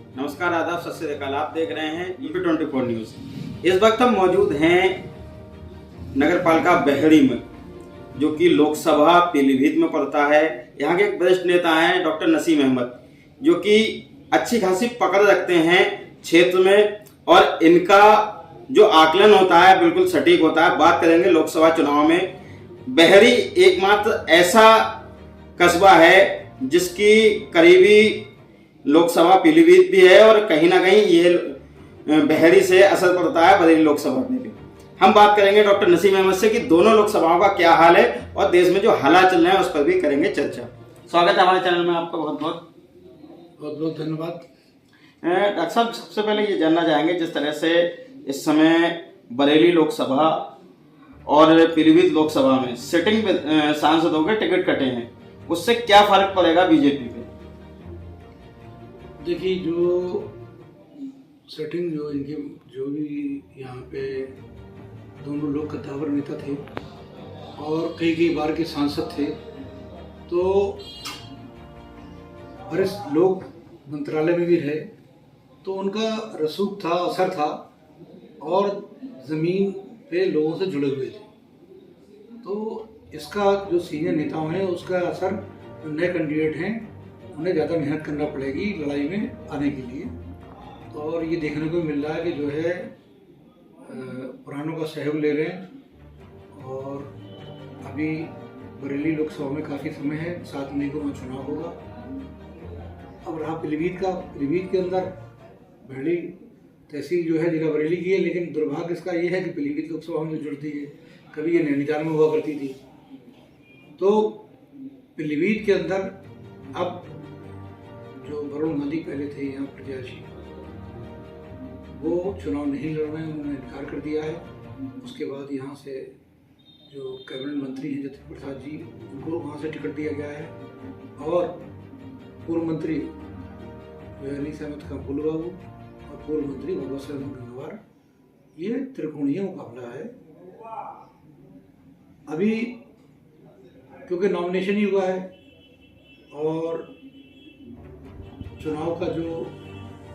नमस्कार, आदाब, सत श्री अकाल। आप देख रहे हैं यूपी 24 न्यूज़। इस वक्त हम मौजूद हैं नगर पालिका बहेड़ी में, जो कि लोकसभा पीलीभीत में पड़ता है। यहाँ के एक वरिष्ठ नेता हैं डॉक्टर नसीम अहमद, जो कि अच्छी खासी पकड़ रखते हैं क्षेत्र में, और इनका जो आकलन होता है बिल्कुल सटीक होता है। बात करेंगे लोकसभा चुनाव में। बहेड़ी एकमात्र ऐसा कस्बा है जिसकी करीबी लोकसभा पीलीभीत भी है, और कहीं ना कहीं ये बहेड़ी से असर पड़ता है बरेली लोकसभा में भी। हम बात करेंगे डॉक्टर नसीम अहमद से कि दोनों लोकसभाओं का क्या हाल है, और देश में जो हालात चल रहे हैं उस पर भी करेंगे चर्चा। स्वागत है हमारे चैनल में आपका बहुत बहुत धन्यवाद। डॉक्टर साहब, सबसे पहले ये जानना चाहेंगे, जिस तरह से इस समय बरेली लोकसभा और पीलीभीत लोकसभा में सिटिंग सांसदों के टिकट कटे हैं, उससे क्या फर्क पड़ेगा बीजेपी पे? देखिए, जो सेटिंग जो इनके जो भी यहाँ पे दोनों लोग कद्दावर नेता थे और कई बार के सांसद थे, तो वरिष्ठ लोग मंत्रालय में भी रहे, तो उनका रसूख था, असर था, और ज़मीन पे लोगों से जुड़े हुए थे। तो इसका जो सीनियर नेताओं हैं उसका असर, जो नए कैंडिडेट हैं उन्हें ज़्यादा मेहनत करना पड़ेगी लड़ाई में आने के लिए। और ये देखने को मिल रहा है कि जो है पुरानों का सहयोग ले रहे हैं। और अभी बरेली लोकसभा में काफ़ी समय है, 7 मई को वहाँ चुनाव होगा। अब रहा पीलीभीत का, पीलीभीत के अंदर बहेड़ी तहसील जो है जिला बरेली की है, लेकिन दुर्भाग्य इसका ये है कि पीलीभीत लोकसभा में जुड़ती है, कभी ये नैनीताल में हुआ करती थी। तो पीलीभीत के अंदर अब जो वरुण गांधी पहले थे यहाँ प्रत्याशी, वो चुनाव नहीं लड़ रहे हैं, उन्होंने इनकार कर दिया है। उसके बाद यहाँ से जो कैबिनेट मंत्री हैं जतिन प्रसाद जी, उनको वहाँ से टिकट दिया गया है। और पूर्व मंत्री जो अनीस अहमद का बुल्लू बाबू और पूर्व मंत्री बाबा साहब गंगवार, ये त्रिकोणीय मुकाबला है। अभी क्योंकि नॉमिनेशन ही हुआ है और चुनाव का जो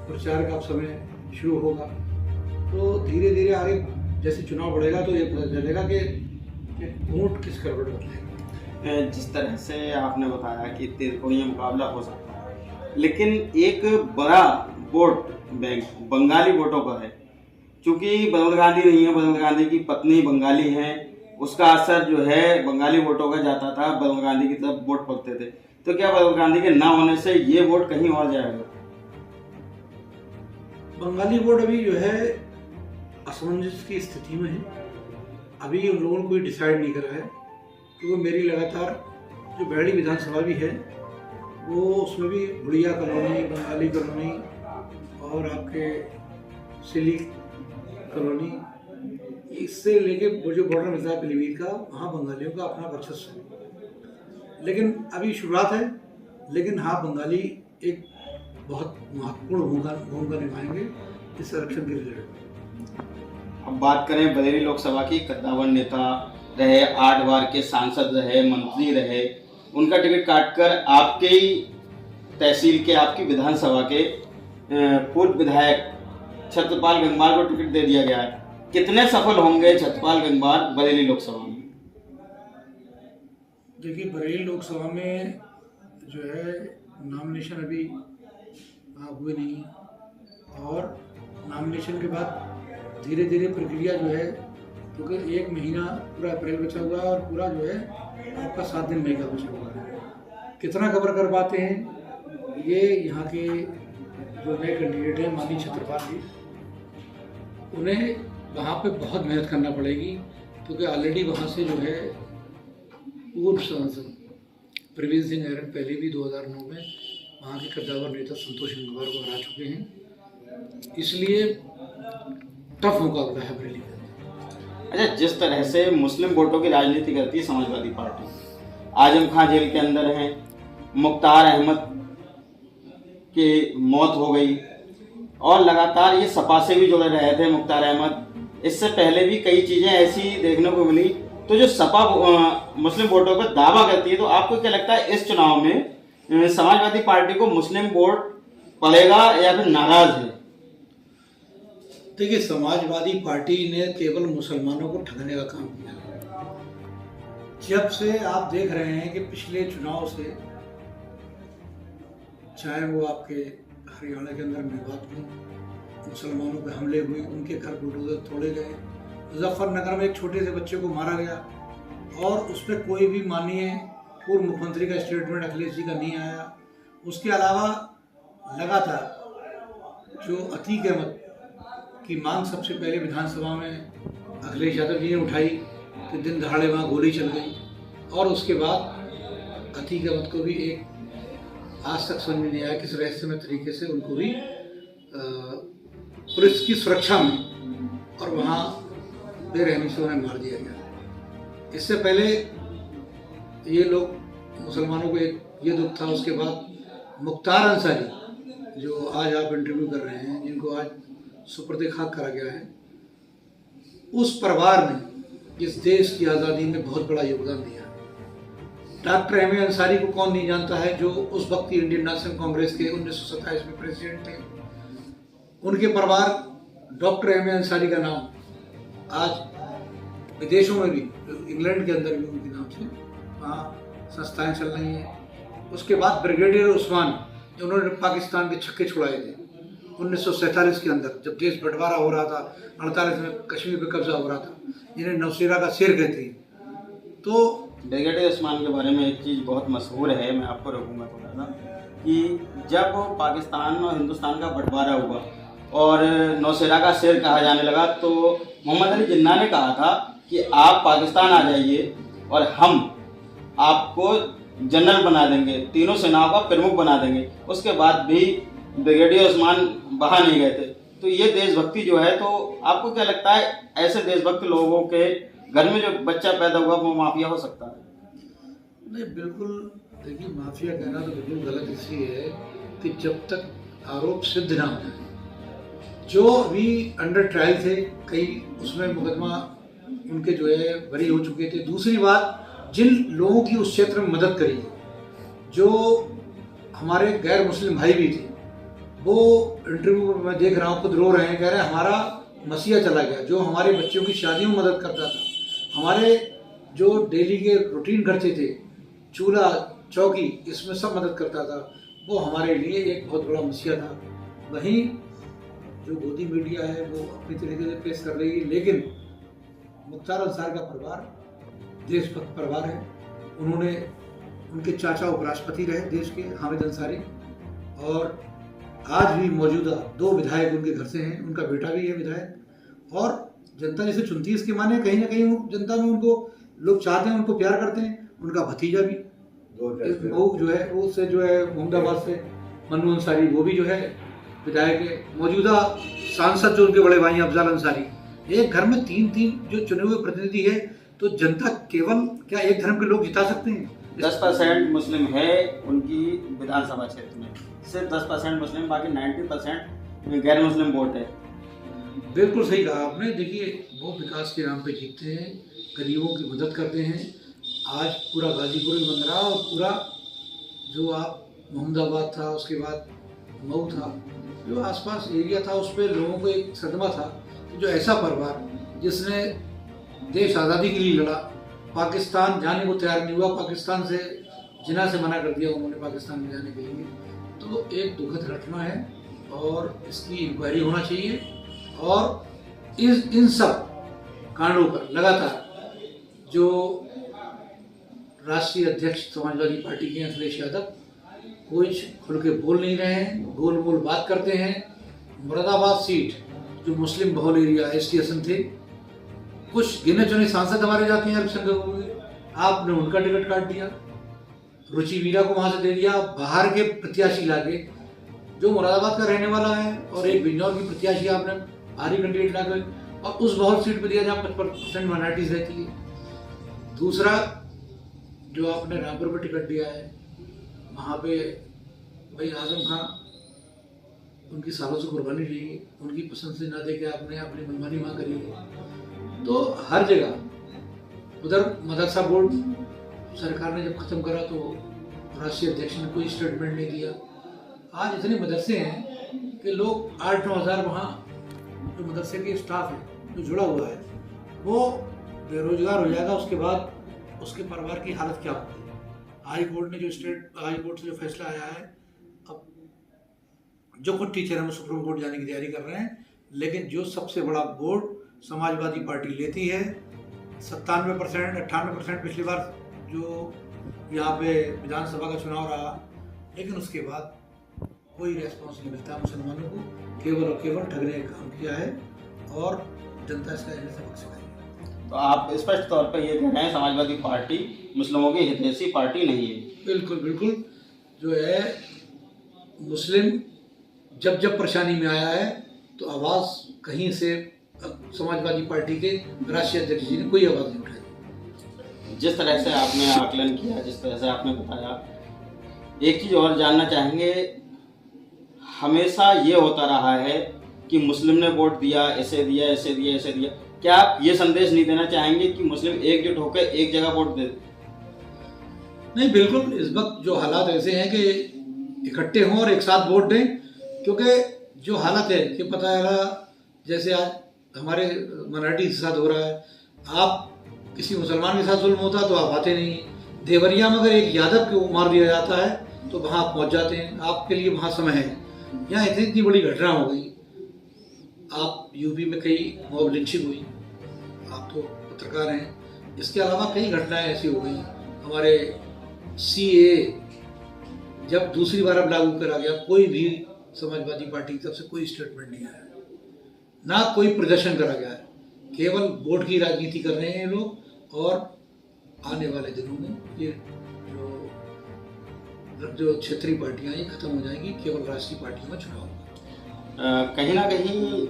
प्रचार का समय शुरू होगा, तो धीरे धीरे आगे जैसे चुनाव बढ़ेगा तो ये पता चलेगा कि वोट किस करवट बदलेगा। जिस तरह से आपने बताया कि त्रिकोणीय मुकाबला हो सकता है, लेकिन एक बड़ा वोट बैंक बंगाली वोटों का है। चूंकि बदल गांधी नहीं है, बदल गांधी की पत्नी बंगाली है, उसका असर जो है बंगाली वोटों का जाता था, बदल गांधी की तरफ वोट पड़ते थे। तो क्या बदल गांधी के ना होने से ये वोट कहीं और जाएगा? बंगाली वोट अभी जो है असमंजस की स्थिति में है। अभी उन लोगों ने कोई डिसाइड नहीं करा है, क्योंकि मेरी लगातार जो बहेड़ी विधानसभा भी है, वो उसमें भी बुढ़िया कॉलोनी, बंगाली कॉलोनी और आपके सिली कॉलोनी, इससे लेके जो बॉर्डर मिलता है पीलीभीत का, वहाँ बंगालियों का अपना वर्चस्व है। लेकिन अभी शुरुआत है, लेकिन हाँ, बंगाली एक बहुत महत्वपूर्ण भूमिका निभाएंगे इस संरक्षण के रिलेटेड। अब बात करें बरेली लोकसभा की, कद्दावर नेता रहे, 8 बार के सांसद रहे, मंत्री रहे, उनका टिकट काटकर आपके ही तहसील के, आपकी विधानसभा के पूर्व विधायक छत्रपाल गंगवार को टिकट दे दिया गया है। कितने सफल होंगे छत्रपाल गंगवार बरेली लोकसभा में? देखिए, बरेली लोकसभा में जो है नॉमिनेशन अभी हुए नहीं, और नॉमिनेशन के बाद धीरे धीरे प्रक्रिया जो है, क्योंकि 1 महीना पूरा अप्रैल बचा हुआ है और पूरा जो है आपका 7 दिन मई का बचा हुआ है। कितना कवर कर पाते हैं ये यहाँ के जो नए कैंडिडेट हैं माननीय छत्रपाल जी, उन्हें वहाँ पे बहुत मेहनत करना पड़ेगी, क्योंकि ऑलरेडी वहाँ से जो है पूर्व सांसद प्रवीण सिंह ऐरन पहले भी 2009 में वहाँ के कद्दावर नेता संतोष गंगवार को हरा चुके हैं। इसलिए टफ मुकाबला है बरेली का। अच्छा, जिस तरह से मुस्लिम वोटों की राजनीति करती है समाजवादी पार्टी, आजम खां जेल के अंदर हैं, मुख्तार अहमद की मौत हो गई, और लगातार ये सपा से भी जुड़े रहे थे मुख्तार अहमद। इससे पहले भी कई चीज़ें ऐसी देखने को मिली। तो जो सपा मुस्लिम वोटों पर दावा करती है, तो आपको क्या लगता है इस चुनाव में समाजवादी पार्टी को मुस्लिम वोट पड़ेगा या फिर नाराज है? देखिए, समाजवादी पार्टी ने केवल मुसलमानों को ठगने का काम किया। जब से आप देख रहे हैं कि पिछले चुनाव से, चाहे वो आपके हरियाणा के अंदर मेवात में मुसलमानों पे हमले हुए, उनके घर बुलडोजर तोड़े गए, मुजफ्फरनगर में एक छोटे से बच्चे को मारा गया और उस पर कोई भी माननीय पूर्व मुख्यमंत्री का स्टेटमेंट अखिलेश जी का नहीं आया। उसके अलावा लगातार जो अतीक अहमद की मांग सबसे पहले विधानसभा में अखिलेश यादव जी ने उठाई कि दिन दहाड़े वहाँ गोली चल गई, और उसके बाद अतीक अहमद को भी एक आज तक समझ में नहीं आया किस रहस्यमय तरीके से उनको भी पुलिस की सुरक्षा में और वहाँ बेरहमी से उन्हें मार दिया गया। इससे पहले ये लोग मुसलमानों को एक ये दुख था। उसके बाद मुख्तार अंसारी, जो आज आप इंटरव्यू कर रहे हैं, जिनको आज सुपुर्द खाक करा गया है, उस परिवार ने इस देश की आज़ादी में बहुत बड़ा योगदान दिया। डॉक्टर एम ए अंसारी को कौन नहीं जानता है, जो उस वक्त की इंडियन नेशनल कांग्रेस के 1927 में प्रेसिडेंट थे। उनके परिवार, डॉक्टर एम ए अंसारी का नाम आज विदेशों में भी, इंग्लैंड के अंदर भी उनके नाम से वहाँ संस्थाएं चल रही हैं। उसके बाद ब्रिगेडियर उस्मान, जो उन्होंने पाकिस्तान के छक्के छुड़ाए थे 1947 के अंदर, जब देश बंटवारा हो रहा था, 48 में कश्मीर पे कब्जा हो रहा था, जिन्हें नौशेरा का शेर कहते हैं। तो ब्रिगेडियर उस्मान के बारे में एक चीज़ बहुत मशहूर है, मैं आपको रोकूंगा थोड़ा सा, कि जब पाकिस्तान और हिंदुस्तान का बंटवारा हुआ और नौशेरा का शेर कहा जाने लगा, तो मोहम्मद अली जिन्ना ने कहा था कि आप पाकिस्तान आ जाइए और हम आपको जनरल बना देंगे, तीनों सेनाओं का प्रमुख बना देंगे। उसके बाद भी ब्रिगेडियर उस्मान बाहर नहीं गए थे। तो ये देशभक्ति जो है, तो आपको क्या लगता है ऐसे देशभक्त लोगों के घर में जो बच्चा पैदा हुआ वो माफिया हो सकता है? नहीं, बिल्कुल। देखिए, माफिया कहना तो बिल्कुल गलत इसलिए है कि जब तक आरोप सिद्ध ना हो जाए। जो अभी अंडर ट्रायल थे, कई उसमें मुकदमा उनके जो है बरी हो चुके थे। दूसरी बात, जिन लोगों की उस क्षेत्र में मदद करी, जो हमारे गैर मुस्लिम भाई भी थे, वो इंटरव्यू में देख रहा हूँ खुद रो रहे हैं, कह रहे हैं हमारा मसीहा चला गया। जो हमारे बच्चों की शादियों में मदद करता था, हमारे जो डेली के रूटीन खर्चे थे, चूल्हा चौकी, इसमें सब मदद करता था, वो हमारे लिए एक बहुत बड़ा मसीहा था। वहीं जो गोदी मीडिया है वो अपनी तरीके से पेश कर रही है, लेकिन मुख्तार अंसार का परिवार देशभक्त परिवार है। उन्होंने, उनके चाचा उपराष्ट्रपति रहे देश के, हामिद अंसारी, और आज भी मौजूदा 2 विधायक उनके घर से हैं। उनका बेटा भी है विधायक, और जनता जिसे चुनती है इसके माने कहीं ना कहीं जनता में उनको लोग चाहते हैं, उनको प्यार करते हैं। उनका भतीजा भी वो जो है, वो से जो है मोहम्मदाबाद से मन्नू अंसारी, वो भी जो है विधायक है। मौजूदा सांसद जो उनके बड़े भाई अफजल अंसारी। एक घर में 3 जो चुने हुए प्रतिनिधि है, तो जनता केवल क्या एक धर्म के लोग जिता सकते हैं? 10% मुस्लिम है उनकी विधानसभा क्षेत्र में, सिर्फ 10% मुस्लिम, बाकी 90% गैर मुस्लिम वोट है। बिल्कुल सही कहा आपने। देखिए, वो विकास के नाम पे जीतते हैं, गरीबों की मदद करते हैं। आज पूरा गाजीपुर ही बन रहा, और पूरा जो आप मोहम्मदाबाद था, उसके बाद मऊ था, जो आसपास एरिया था, उस पर लोगों को एक सदमा था। जो ऐसा परिवार जिसने देश आज़ादी के लिए लड़ा, पाकिस्तान जाने को तैयार नहीं हुआ, पाकिस्तान से जिना से मना कर दिया उन्होंने पाकिस्तान में जाने के लिए, तो एक दुखद घटना है और इसकी इंक्वायरी होना चाहिए। और इन सब कांडों पर लगातार जो राष्ट्रीय अध्यक्ष समाजवादी पार्टी के अखिलेश यादव कुछ खुल के बोल नहीं रहे हैं, गोल मोल बात करते हैं। मुरादाबाद सीट जो मुस्लिम बहुल एरिया एसटीएसएन थे, कुछ गिने चुने सांसद हमारे जाते हैं अल्पसंख्यकों के, आपने उनका टिकट काट दिया, रुचि वीरा को वहां से दे दिया। बाहर के प्रत्याशी लाके, जो मुरादाबाद का रहने वाला है, और एक बिजनौर की प्रत्याशी आपने भारी कैंडिडेट लाके और उस बहुत सीट पर दिया जहाँ 55% माइनॉरिटीज रहती है। दूसरा, जो आपने रामपुर पर टिकट दिया है, वहाँ पे भाई आजम खां उनकी सालों से कुर्बानी रही, उनकी पसंद से ना दे के आपने अपनी मनमानी वहाँ करी है। तो हर जगह उधर मदरसा बोर्ड सरकार ने जब ख़त्म करा तो राष्ट्रीय अध्यक्ष ने कोई स्टेटमेंट नहीं दिया। आज इतने मदरसे हैं कि लोग 8-9 हज़ार वहाँ जो मदरसे के स्टाफ है जो जुड़ा हुआ है वो बेरोजगार हो जाएगा। उसके बाद उसके परिवार की हालत क्या होगी। हाई कोर्ट ने जो स्टेट हाई कोर्ट से जो फैसला आया है, अब जो कुछ टीचर हैं वो सुप्रीम कोर्ट जाने की तैयारी कर रहे हैं, लेकिन जो सबसे बड़ा बोर्ड समाजवादी पार्टी लेती है 97%, 98% पिछली बार जो यहाँ पे विधानसभा का चुनाव रहा, लेकिन उसके बाद कोई रेस्पॉन्स नहीं मिलता मुसलमानों को, केवल और केवल ठगने का काम किया है और जनता इसका सबक सिखाई। तो आप स्पष्ट तौर पर ये कह रहे हैं समाजवादी पार्टी मुस्लिमों की हितैषी पार्टी नहीं है? बिल्कुल बिल्कुल। जो है मुस्लिम जब जब परेशानी में आया है तो आवाज़ कहीं से समाजवादी पार्टी के राष्ट्रीय अध्यक्ष जी ने कोई आवाज़ नहीं उठाई। जिस तरह से आपने आकलन किया, जिस तरह से आपने बताया, एक चीज़ और जानना चाहेंगे, हमेशा ये होता रहा है कि मुस्लिम ने वोट दिया, ऐसे दिया, ऐसे दिया, ऐसे दिया, क्या आप ये संदेश नहीं देना चाहेंगे कि मुस्लिम एकजुट होकर एक जगह वोट दे? नहीं, बिल्कुल। इस वक्त जो हालात ऐसे हैं कि इकट्ठे हों और एक साथ वोट दें, क्योंकि जो हालत है कि पता है जैसे आज हमारे मराठी के साथ हो रहा है, आप किसी मुसलमान के साथ जुल्म होता तो आप आते नहीं। देवरिया में अगर एक यादव को मार दिया जाता है तो वहाँ आप पहुँच जाते हैं, आपके लिए वहाँ समय है। यहाँ इतनी बड़ी घटना हो गई, आप यूपी में कई मॉब लिंचिंग हुई, आप तो पत्रकार हैं, इसके अलावा कई घटनाएं ऐसी हो गई। हमारे CAA जब दूसरी बार अब लागू करा गया, कोई भी समाजवादी पार्टी की तरफ से कोई स्टेटमेंट नहीं आया, ना कोई प्रदर्शन करा गया है, केवल वोट की राजनीति कर रहे हैं ये लोग। और आने वाले दिनों में ये जो क्षेत्रीय पार्टियां ये खत्म हो जाएंगी, केवल राष्ट्रीय पार्टियों में चुनाव होगा। कहीं ना कहीं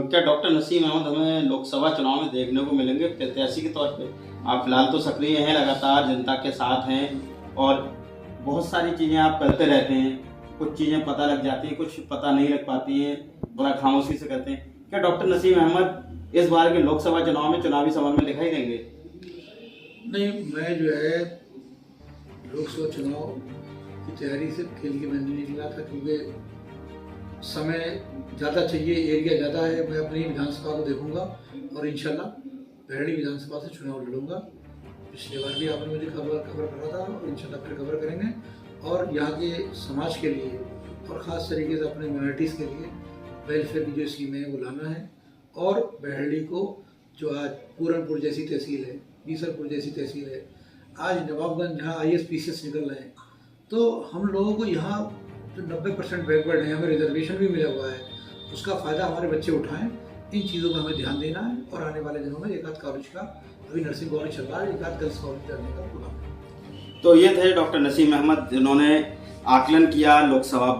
क्या डॉक्टर नसीम अहमद हमें लोकसभा चुनाव में देखने को मिलेंगे प्रत्याशी के तौर पे? आप फिलहाल तो सक्रिय हैं, लगातार जनता के साथ हैं और बहुत सारी चीज़ें आप करते रहते हैं, कुछ चीज़ें पता लग जाती हैं, कुछ पता नहीं लग पाती हैं, बड़ा खामोशी से करते हैं। क्या डॉक्टर नसीम अहमद इस बार के लोकसभा चुनाव में चुनावी सभा में दिखाई देंगे? नहीं, मैं जो है लोकसभा चुनाव की तैयारी से खेल के मैंने नहीं निकला था, क्योंकि समय ज़्यादा चाहिए, एरिया ज़्यादा है। मैं अपनी विधानसभा को देखूंगा और इंशाल्लाह बहड़ी विधानसभा से चुनाव लड़ूंगा। पिछले बार भी आपने मुझे कवर करा था और इंशाल्लाह फिर कवर करेंगे। और यहाँ के समाज के लिए और ख़ास तरीके से अपने माइनॉरिटीज़ के लिए वेलफेयर की जो स्कीमें हैं वो लाना है। और बहड़ी को जो आज पूरनपुर जैसी तहसील है, बीसलपुर जैसी तहसील है, आज नवाबगंज जहाँ IAS PCS निकल रहे हैं, तो हम लोगों को यहाँ जो 90% बैकवर्ड है, हमें रिजर्वेशन भी मिला हुआ है, उसका फ़ायदा हमारे बच्चे उठाएं। इन चीज़ों में हमें ध्यान देना है और आने वाले दिनों में एक आध कॉलेज का, अभी नर्सिंग कॉलेज चल रहा है, एक आध गर्ल्स कॉलेज करने का प्रोग्राम। तो ये थे डॉक्टर नसीम अहमद, जिन्होंने आकलन किया लोकसभा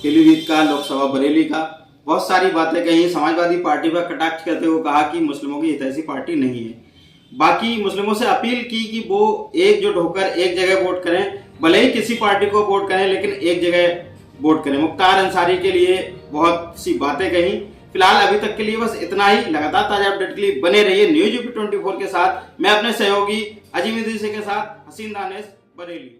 पीलीभीत का, लोकसभा बरेली का, बहुत सारी बातें कही, समाजवादी पार्टी पर कटाक्ष करते हुए कहा कि मुस्लिमों की हितैषी पार्टी नहीं है। बाकी मुस्लिमों से अपील की कि वो एकजुट होकर एक जगह वोट करें, भले ही किसी पार्टी को वोट करें लेकिन एक जगह वोट करें। मुख्तार अंसारी के लिए बहुत सी बातें कही। फिलहाल अभी तक के लिए बस इतना ही। लगातार ताजा अपडेट के लिए बने रहिए न्यूज UP 24 के साथ। मैं अपने सहयोगी अजीम इदरीसी के साथ, हसीन दानिश, बरेली।